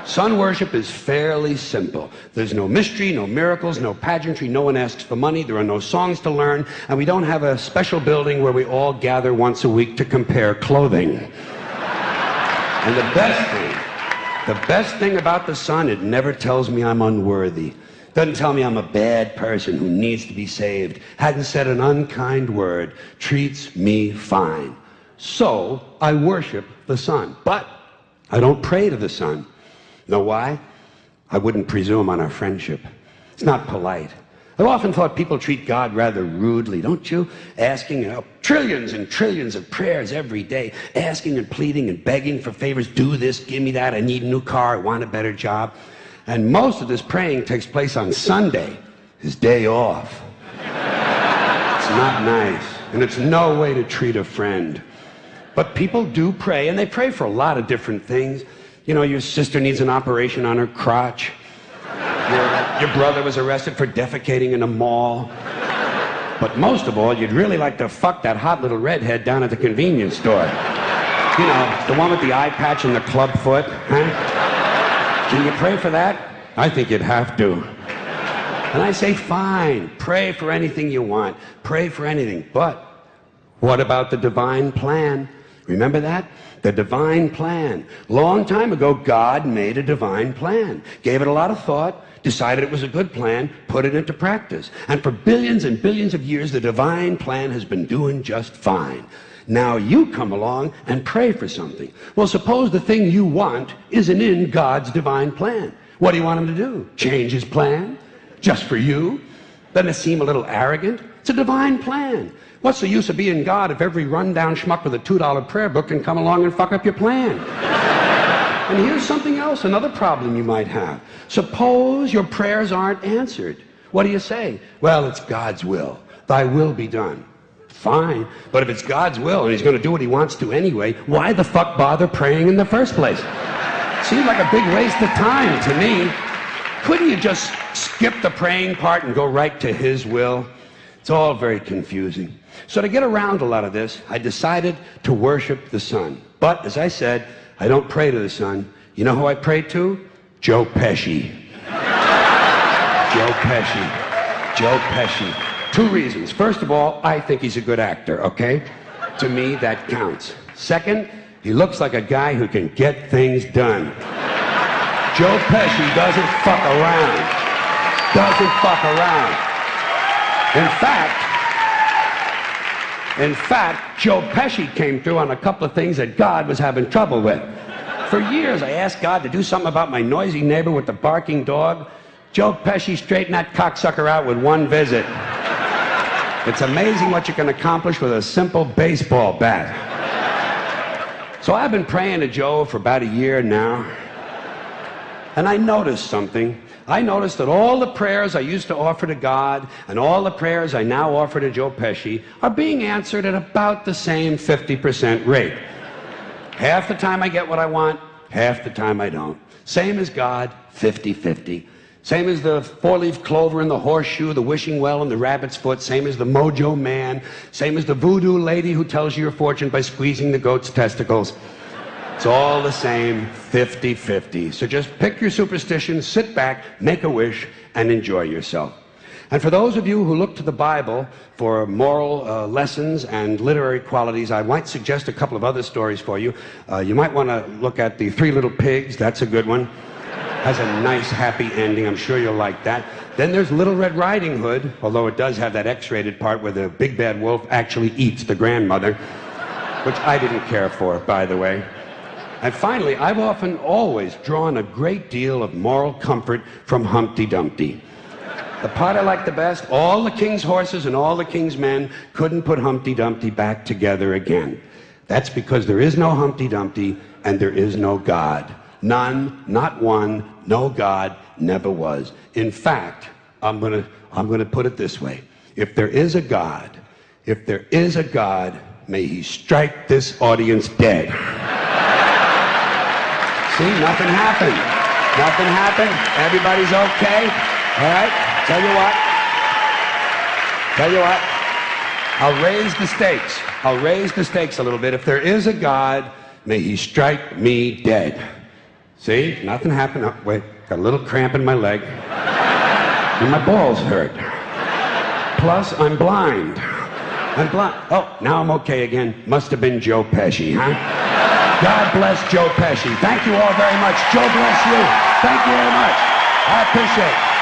Sun worship is fairly simple. There's no mystery, no miracles, no pageantry, no one asks for money, there are no songs to learn, and we don't have a special building where we all gather once a week to compare clothing. And the best thing about the sun, it never tells me I'm unworthy. Doesn't tell me I'm a bad person who needs to be saved. Hadn't said an unkind word. Treats me fine. So I worship the sun. But I don't pray to the sun. Know why? I wouldn't presume on our friendship. It's not polite. I've often thought people treat God rather rudely, don't you? Asking trillions and trillions of prayers every day, asking and pleading and begging for favors. Do this, give me that, I need a new car, I want a better job. And most of this praying takes place on Sunday, his day off. It's not nice, and it's no way to treat a friend. But people do pray, and they pray for a lot of different things. You know, your sister needs an operation on her crotch. Your brother was arrested for defecating in a mall. But most of all, you'd really like to fuck that hot little redhead down at the convenience store. You know, the one with the eye patch and the club foot, huh? Can you pray for that? I think you'd have to. And I say, fine, pray for anything you want. Pray for anything. But what about the divine plan? Remember that? The divine plan. Long time ago, God made a divine plan. Gave it a lot of thought, decided it was a good plan, put it into practice. And for billions and billions of years, the divine plan has been doing just fine. Now you come along and pray for something. Well, suppose the thing you want isn't in God's divine plan. What do you want him to do? Change his plan? Just for you? Doesn't it seem a little arrogant? It's a divine plan. What's the use of being God if every rundown schmuck with a $2 prayer book can come along and fuck up your plan? And here's something else, another problem you might have. Suppose your prayers aren't answered. What do you say? Well, it's God's will. Thy will be done. Fine, but if it's God's will and he's going to do what he wants to anyway, why the fuck bother praying in the first place? Seems like a big waste of time to me. Couldn't you just skip the praying part and go right to his will? It's all very confusing. So to get around a lot of this, I decided to worship the sun. But, as I said, I don't pray to the sun. You know who I pray to? Joe Pesci. Joe Pesci. Joe Pesci. 2 reasons. First of all, I think he's a good actor, okay? To me, that counts. Second, he looks like a guy who can get things done. Joe Pesci doesn't fuck around. Doesn't fuck around. In fact, Joe Pesci came through on a couple of things that God was having trouble with. For years, I asked God to do something about my noisy neighbor with the barking dog. Joe Pesci straightened that cocksucker out with 1 visit. It's amazing what you can accomplish with a simple baseball bat. So I've been praying to Joe for about a year now, and I noticed something. I noticed that all the prayers I used to offer to God and all the prayers I now offer to Joe Pesci are being answered at about the same 50% rate. Half the time I get what I want, half the time I don't. Same as God, 50-50. Same as the 4-leaf clover and the horseshoe, the wishing well and the rabbit's foot. Same as the mojo man. Same as the voodoo lady who tells you your fortune by squeezing the goat's testicles. It's all the same, 50-50. So just pick your superstition, sit back, make a wish, and enjoy yourself. And for those of you who look to the Bible for moral lessons and literary qualities, I might suggest a couple of other stories for you. You might want to look at The 3 Little Pigs. That's a good one. Has a nice, happy ending. I'm sure you'll like that. Then there's Little Red Riding Hood, although it does have that X-rated part where the big bad wolf actually eats the grandmother, which I didn't care for, by the way. And finally, I've often always drawn a great deal of moral comfort from Humpty Dumpty. The part I like the best, all the king's horses and all the king's men couldn't put Humpty Dumpty back together again. That's because there is no Humpty Dumpty and there is no God. None, not one, no God, never was. In fact, I'm gonna put it this way. If there is a God, may he strike this audience dead. See, nothing happened. Nothing happened. Everybody's okay. All right? Tell you what. I'll raise the stakes. I'll raise the stakes a little bit. If there is a God, may he strike me dead. See? Nothing happened. Oh, wait, got a little cramp in my leg. And my balls hurt. Plus, I'm blind. I'm blind. Oh, now I'm okay again. Must have been Joe Pesci, huh? God bless Joe Pesci. Thank you all very much. Joe bless you. Thank you very much. I appreciate it.